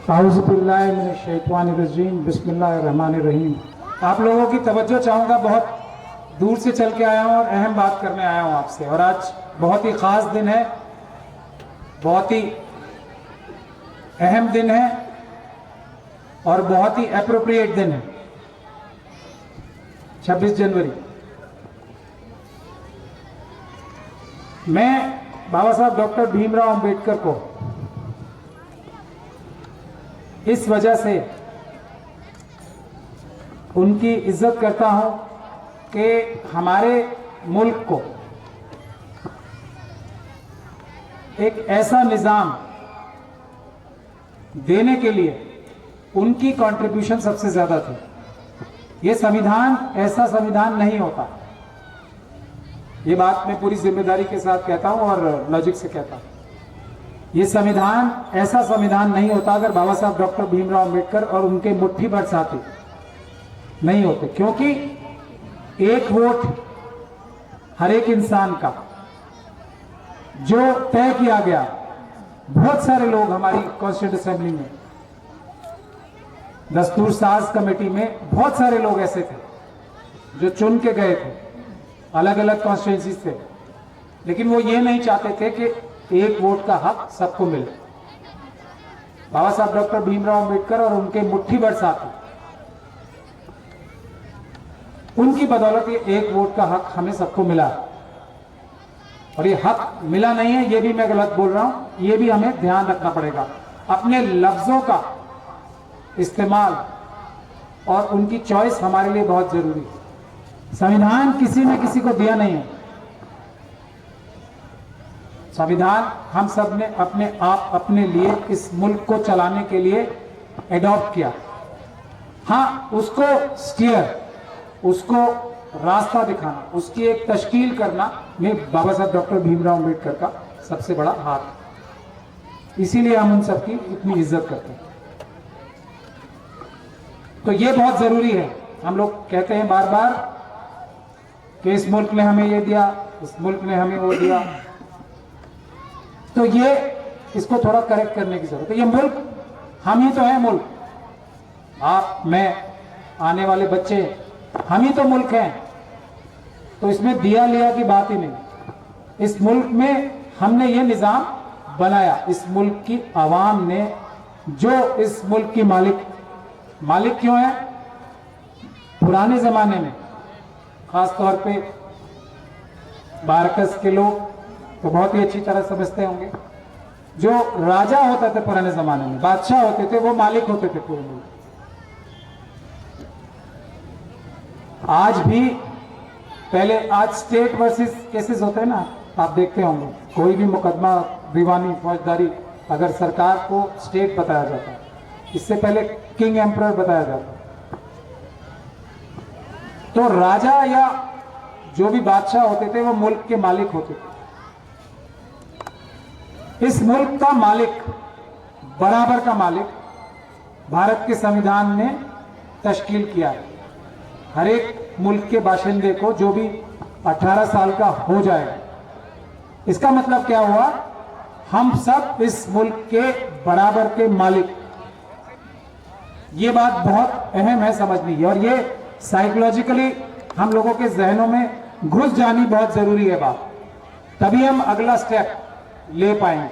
औज़ुबिल्लाहिमिनश्शैतानिर्रजीम बिस्मिल्लाहिर्रहमानिर्रहीम। आप लोगों की तवज्जो चाहूँगा, बहुत दूर से चल के आया हूँ और अहम बात करने आया हूँ आपसे। और आज बहुत ही ख़ास दिन है, बहुत ही अहम दिन है और बहुत ही एप्रोप्रिएट दिन है, 26 जनवरी। मैं बाबा साहब डॉक्टर भीमराव अंबेडकर को इस वजह से उनकी इज्जत करता हूं कि हमारे मुल्क को एक ऐसा निज़ाम देने के लिए उनकी कंट्रीब्यूशन सबसे ज़्यादा थी। ये संविधान ऐसा संविधान नहीं होता, ये बात मैं पूरी जिम्मेदारी के साथ कहता हूं और लॉजिक से कहता हूं। ये संविधान ऐसा संविधान नहीं होता अगर बाबा साहब डॉक्टर भीमराव अंबेडकर और उनके मुट्ठी भर साथी नहीं होते, क्योंकि एक वोट हर एक इंसान का जो तय किया गया। बहुत सारे लोग हमारी कॉन्स्टिट्यूंट असेंबली में, दस्तूर साज कमेटी में बहुत सारे लोग ऐसे थे जो चुन के गए थे, अलग अलग कॉन्स्टिट्यूंसी से, लेकिन वो ये नहीं चाहते थे कि एक वोट का हक सबको मिले। बाबा साहब डॉक्टर भीमराव अंबेडकर और उनके मुट्ठी भर साथी, उनकी बदौलत ये एक वोट का हक हमें सबको मिला। और ये हक मिला नहीं है, ये भी मैं गलत बोल रहा हूं, ये भी हमें ध्यान रखना पड़ेगा। अपने लफ्जों का इस्तेमाल और उनकी चॉइस हमारे लिए बहुत जरूरी है। संविधान किसी ने किसी को दिया नहीं है, संविधान हम सब ने अपने आप अपने लिए इस मुल्क को चलाने के लिए एडॉप्ट किया। हाँ, उसको स्टीयर, उसको रास्ता दिखाना, उसकी एक तश्कील करना में बाबा साहब डॉक्टर भीमराव अंबेडकर का सबसे बड़ा हाथ है। इसीलिए हम उन सबकी इतनी इज्जत करते हैं। तो ये बहुत जरूरी है। हम लोग कहते हैं बार बार कि इस मुल्क ने हमें ये दिया, इस मुल्क ने हमें वो दिया, तो ये इसको थोड़ा करेक्ट करने की जरूरत है। ये मुल्क हम ही तो है, मुल्क आप, मैं, आने वाले बच्चे, हम ही तो मुल्क हैं। तो इसमें दिया लिया की बात ही नहीं। इस मुल्क में हमने ये निज़ाम बनाया, इस मुल्क की आवाम ने, जो इस मुल्क की मालिक क्यों है? पुराने जमाने में खास तौर पे बारकस के लोग तो बहुत ही अच्छी तरह समझते होंगे। जो राजा होते थे पुराने जमाने में, बादशाह होते थे, वो मालिक होते थे पूरे मुल्क। आज भी पहले, आज स्टेट वर्सेस केसेस होते हैं ना, आप देखते होंगे, कोई भी मुकदमा, दीवानी, फौजदारी, अगर सरकार को स्टेट बताया जाता है, इससे पहले किंग एम्परर बताया जाता है। तो राजा या जो भी बादशाह होते थे वो मुल्क के मालिक होते थे। इस मुल्क का मालिक, बराबर का मालिक भारत के संविधान ने तश्कील किया है। हर एक मुल्क के बाशिंदे को, जो भी 18 साल का हो जाएगा, इसका मतलब क्या हुआ? हम सब इस मुल्क के बराबर के मालिक। ये बात बहुत अहम है समझनी, और ये साइकोलॉजिकली हम लोगों के जहनों में घुस जानी बहुत जरूरी है बात। तभी हम अगला स्टेप ले पाएंगे,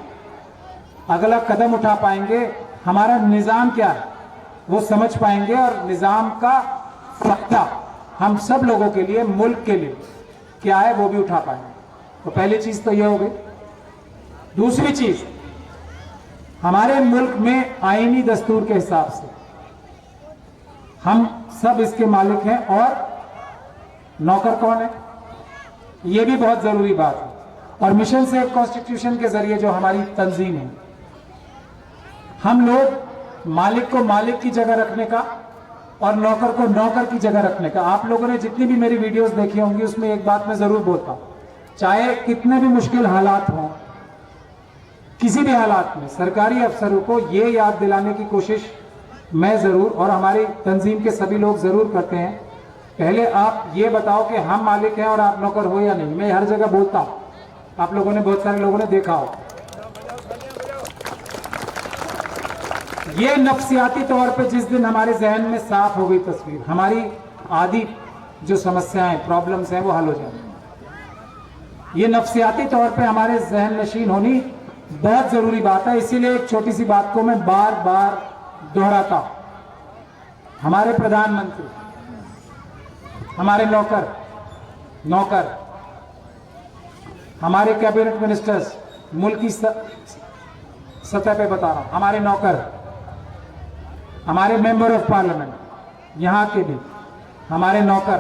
अगला कदम उठा पाएंगे, हमारा निज़ाम क्या है वो समझ पाएंगे, और निज़ाम का फक्ता हम सब लोगों के लिए, मुल्क के लिए क्या है वो भी उठा पाएंगे। तो पहली चीज तो ये हो गई। दूसरी चीज, हमारे मुल्क में आईनी दस्तूर के हिसाब से हम सब इसके मालिक हैं, और नौकर कौन है ये भी बहुत जरूरी बात है। और मिशन से कॉन्स्टिट्यूशन के जरिए जो हमारी तंजीम है, हम लोग मालिक को मालिक की जगह रखने का और नौकर को नौकर की जगह रखने का। आप लोगों ने जितनी भी मेरी वीडियोस देखी होंगी, उसमें एक बात मैं जरूर बोलता हूं, चाहे कितने भी मुश्किल हालात हों, किसी भी हालात में सरकारी अफसरों को ये याद दिलाने की कोशिश मैं जरूर, और हमारी तंजीम के सभी लोग जरूर करते हैं, पहले आप ये बताओ कि हम मालिक हैं और आप नौकर हो या नहीं। मैं हर जगह बोलता हूं, आप लोगों ने, बहुत सारे लोगों ने देखा हो। ये नफ्सियाती तौर पे जिस दिन हमारे जहन में साफ हो गई तस्वीर, हमारी आदि जो समस्याएं प्रॉब्लम्स हैं वो हल हो जाएंगी। ये नफ्सियाती तौर पे हमारे जहन नशीन होनी बहुत जरूरी बात है। इसीलिए एक छोटी सी बात को मैं बार बार दोहराता हूं। हमारे प्रधानमंत्री, हमारे नौकर, हमारे कैबिनेट मिनिस्टर्स, मुल्क की सतह पे बता रहा हूं, हमारे नौकर, हमारे मेंबर ऑफ पार्लियामेंट, यहां के भी हमारे नौकर